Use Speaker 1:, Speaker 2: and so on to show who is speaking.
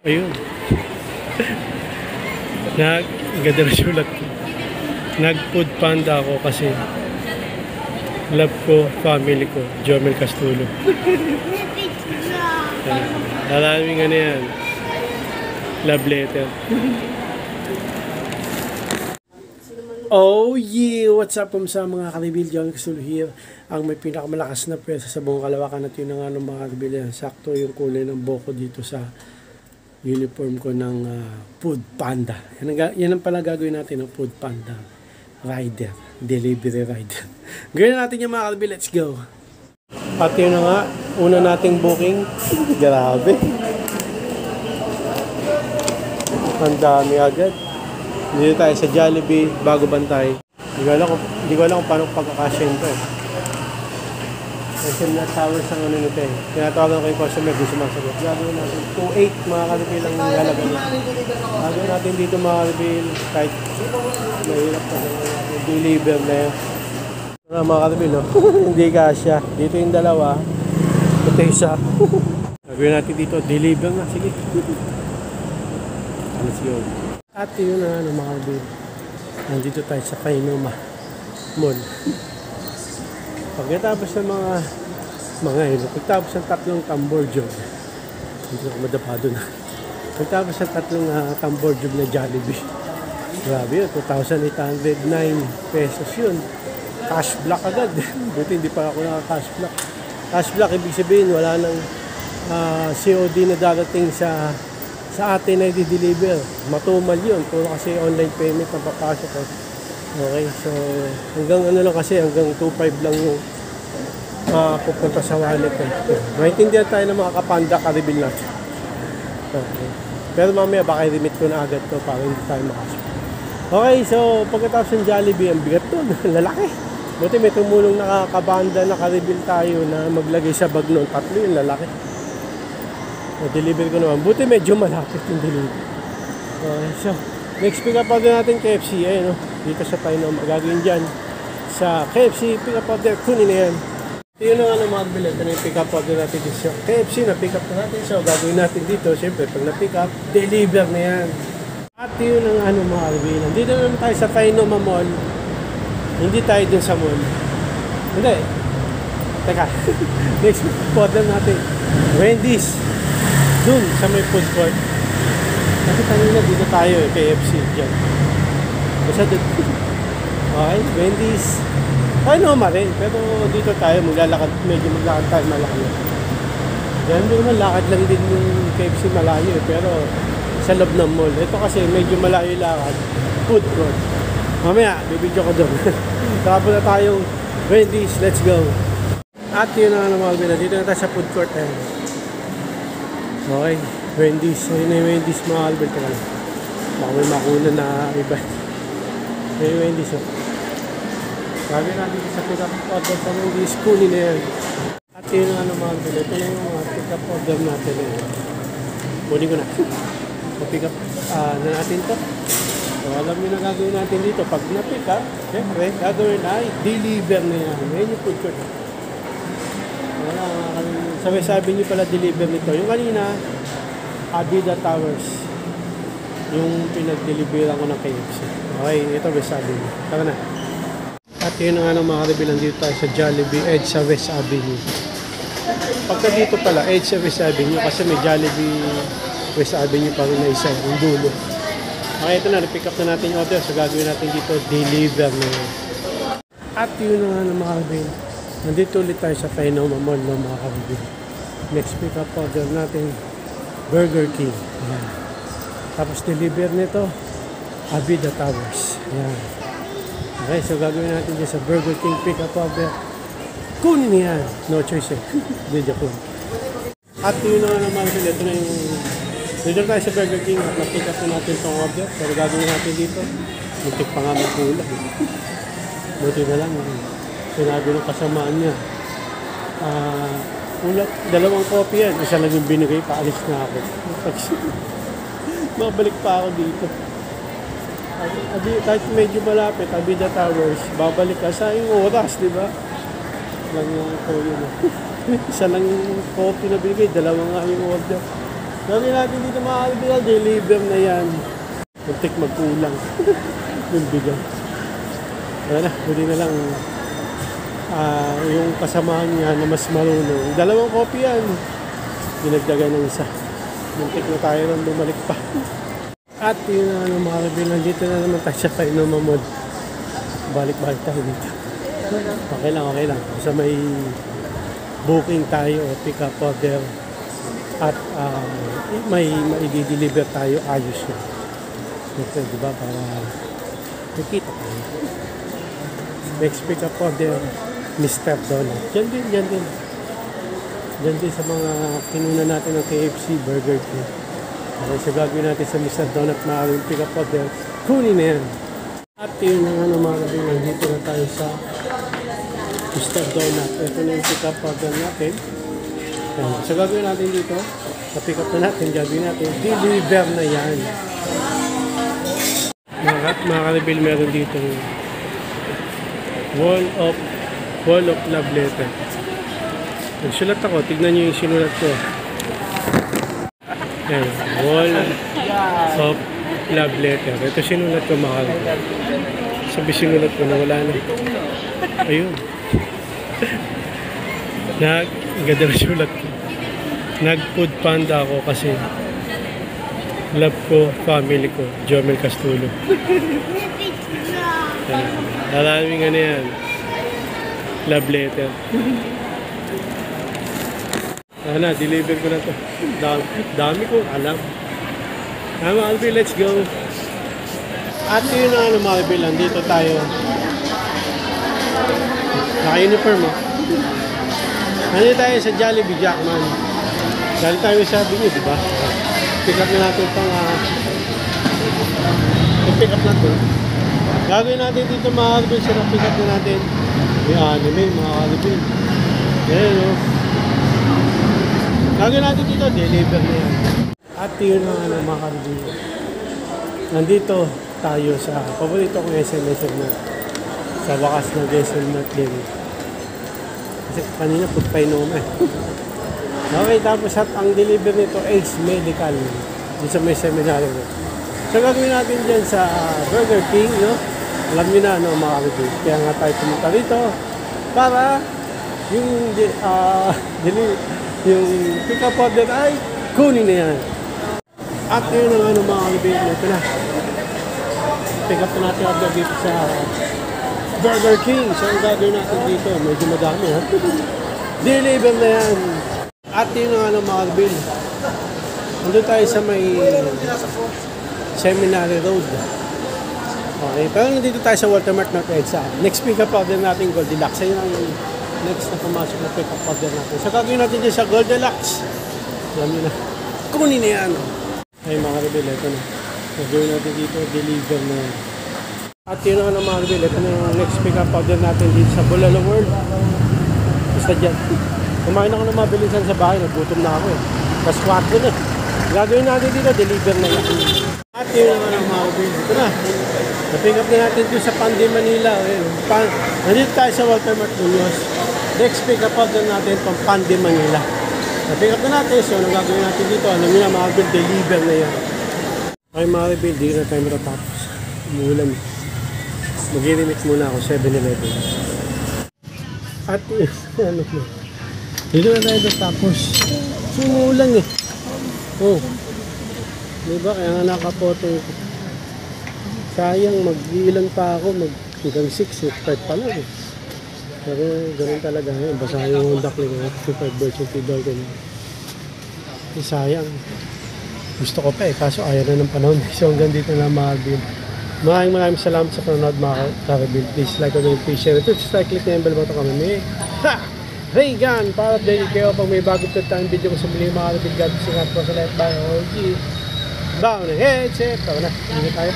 Speaker 1: Ayun. Ganda na sulat ko. Nag-food panda ako kasi love ko, family ko, Jomel Castulo. Maraming ano yan. Love letter. Oh yeah! What's up sa mga karibil? Jomel Castulo here. Ang may pinakamalakas na pwesa sa buong kalawakan at yun nga ng mga karibil yan. Sakto yung kulay ng boko dito sa uniform ko ng food panda. Yan ang pala gagawin natin ng food panda. Rider. Delivery rider. Gawin natin yung mga karibil. Let's go! At yun na nga. Una nating booking. Grabe. Ang dami agad. Dito tayo sa Jollibee, Bago Bantay. Hindi ko alam kung paano pagkakasya ito eh. Kasi na-towers ang ano nito eh. Tinatawagan ko yung customer, di sumasagot. Gagawin natin 2.8 mga kalibil ang lalagay. Gagawin natin dito mga kalibil. Kahit mahirap pa natin. Deliver na yun. Mga kalibil oh. Hindi kasya. Dito yung dalawa. Ito isa. Gagawin natin dito. Deliver na. Sige. Let's go. At yun na mga kalibil. Nandito tayo sa Kainuma Mall. Pagkatapos ng pagkatapos ng tatlong tambor job, hindi ako madapado na. Pagkatapos ng tatlong tambor job na Jollibee, grabe yun, 2,809 pesos yun. Cash black agad. Buti hindi pa ako naka-cash black. Cash black, ibig sabihin, wala nang COD na darating sa atin na i-deliver. Matumal yun. Puro kasi online payment ang papasok ko. Okay, so hanggang ano lang kasi, hanggang 2.5 lang yung pupunta sa wallet eh. Maintindihan tayo ng mga kapanda karibil natin. Okay. Pero mamaya baka i-remit ko na agad to para hindi tayo makasok. Okay, so pagkatapos ng Jollibee, ang bigat to. Lalaki. Buti may tumulong na kabanda na karibil tayo na maglagay sa bag noon. Tatlo yung lalaki. Na-deliver ko naman. Buti medyo malapit yung delivery. Okay, so next pick up order natin KFC. Ayun, no? Dito sa Kainuma. Gagawin dyan sa KFC. Pick up order. Kunin na yan. Yun na nga mga bilet. Ano yung pick up order natin dito sa KFC na pick up na natin. So gagawin natin dito. Siyempre pag na-pick up, deliver na yan. At yun ang mga bilet. Dito naman tayo sa Kainuma Mall. Hindi tayo dun sa mall. Hindi. Teka. Next order natin. Wendy's. Dun sa may food court. Kasi kanina dito tayo eh, KFC dyan. Basta dito. Okay, Wendy's. Okay naman rin, pero dito tayo maglalakad, medyo maglakad tayo malayo. Yan naman, lakad lang din yung KFC malayo eh, pero sa loob ng mall. Ito kasi medyo malayo lakad, food court. Mamaya, bibidyo ko doon. Tapos na tayong Wendy's, let's go. At yun na mga bila, dito na tayo sa food court eh. Okay, Wendy's. Ayun na yung Wendy's mga Albert ka lang. Baka may makuna na iba. Ayun yung Wendy's oh. Sabi natin sa pick up order sa Wendy's, kunin na yan. At yun na mga Albert. Ito na yung mga pick up order natin eh. Kunin ko na. Pick up na natin to. So alam nyo na gagawin natin dito. Pag na-pick up, syempre, gagawin na ay deliver na yan. Ayun yung food court. Sabi niyo pala deliver nito. Yung kanina, Abida Towers. Yung pinag-deliveran ko ng KFC. Okay, ito West Avenue. Tara na. At yun nga ng mga karibilan dito tayo sa Jollibee, edge sa West Avenue. Pagka dito pala, edge sa West Avenue kasi may Jollibee West Avenue pa rin na isa, yung dulo. Okay, ito na, pick up na natin yung order. So gagawin natin dito, deliver na yun. At yun nga ng mga karibilan. Nandito ulit tayo sa Kainuma Mall ng mga karibil. Next pick up order natin, Burger King. Ayan. Tapos deliver nito, Abida Towers. Ayan. Okay, so gagawin natin dyan sa Burger King pick up order. Kunin yan. No choice eh. Video ko. At yun na naman sila. Ito na yung dito tayo sa Burger King at na-pick up na natin itong order. Pero gagawin natin dito. Muntik pa nga may kulang. Buti na lang. Sinabi ng kasamaan niya. Dalawang copy yan. Isa lang yung binigay, paalis na ako. Mabalik pa ako dito. Kahit medyo malapit, Abida Towers, babalik ka sa yung oras, di ba? Lang yung copy na. Isa lang yung copy na binigay, dalawa nga yung order. Gawin natin dito mga kaibigan, deliver na yan. Muntik magkulang. Yung bigang. Wala, pwede na lang yung kasamahan niya na mas marunong. 2 copy yan. Dinagdagan ng isa. Muntik na tayo nang bumalik pa. At yun na mga kaibigan, dito na naman tayo sa Painomamod. Balik-balik tayo dito. Okay lang. Sa may booking tayo o pick up order at may i-deliver tayo, ayos yun. Ito, diba, para nakita tayo. Next pick up order, Mr. Donut. Diyan din sa mga kinuna natin ng KFC, Burger King. Okay, so gagawin natin sa Mr. Donut na pick up order, kunin na yan. At yun na nga mga kaibigan, dito na tayo sa Mr. Donut. Ito na yung pick up order natin. So gagawin natin dito, sa pick up na natin, gagawin natin, deliver na yan. Mga kaibigan, meron dito wall of love letter. Nagsulat ako, tignan nyo yung sinulat ko. Ayan, wall of love letter. Ito sinulat ko mga kaibigan. Sabi sinulat ko na wala na. Ayun. Ganda na sulat ko. Nag-food panda ako kasi love ko, family ko, Jomel Castulo. Alaming ano yan. Love letter. Deliver ko na to. Dami kong alam. Albi, let's go. At yun na mga Albi, dito tayo. Naka-uniform mo. Nandito tayo sa Jollibee Jackman. Dahil tayo sabi niyo, di ba? Pick up na natin itong pick up na ito. Gagawin natin dito mga Albi, pick up na natin. May anime, mga Albi. Ayan, no? Gagawin natin dito, deliver na yan. At yun na mga Albi. Nandito tayo sa paborito kong SM Mart. Sa wakas ng SM Mart din. Kasi kanina pagpay naman. Okay, tapos at ang deliver nito Ace Medical. Dito sa may seminary. So gagawin natin dyan sa Burger King, no? Alam nyo na, no, mga kapatid. Kaya nga tayo pumunta rito para yung pick up order ay kunin na yan. At yun ang mga kapatid. Ito na. Pick up na natin order dito sa Burger King. So ang gagawin natin dito, medyo madami, ha? Deliver na yan. At yun ang mga kapatid. Nandun tayo sa may Seminary Road. Okay, pero nandito tayo sa Walter Mart North EDSA. Next pick up order natin, Goldilocks. Ayun ang next na pumasok na pick up order natin. So gagawin natin dyan sa Goldilocks. Alam nyo na. Kunin na yan. Ay mga rebel, ito na. Gagawin natin dito, deliver na yan. At yun ang mga rebel, ito na yung next pick up order natin dito sa Bulalo World. Basta dyan. Kumain ako ng mabilisan sa bahay, nagutom na ako eh. Tapos 4 na. Gagawin natin dito, deliver na yan. At yun naman ang mga rebel. Ito na. Na-pick up na natin dito sa Pandi, Manila. Nandito tayo sa Walter Mart Munoz. Next pick up order natin pang Pandi, Manila. Na-pick up na natin. So, anong gagawin natin dito? Alam nyo na, mga rebel, deliver na yan. Okay mga rebel, di na tayo matatapos. Umuulan. Mag-i-remix muna ako, 7-Eleven. At ano mo? Dito na tayo tapos. Umuulan eh. Oh. Diba? Kaya nga nakapoto ko. Sayang, mag-iilan pa ako. Hanggang 6, 5 pa lang eh. Pero ganun talaga. Basa yung dakling. 55 birds of Tidol. Sayang. Gusto ko pa eh. Kaso ayaw na ng panahon. So hanggang dito na mga maraming salamat sa panonood mga Caribbean. Please like, comment, please share. Please click na yung bell button kami. Ha! Reagan! Para update kayo pag may bagong tayong video ko sa muli mga Caribbean. God bless you. Sa lahat by OG. Down the headset. Tama na. Hindi tayo.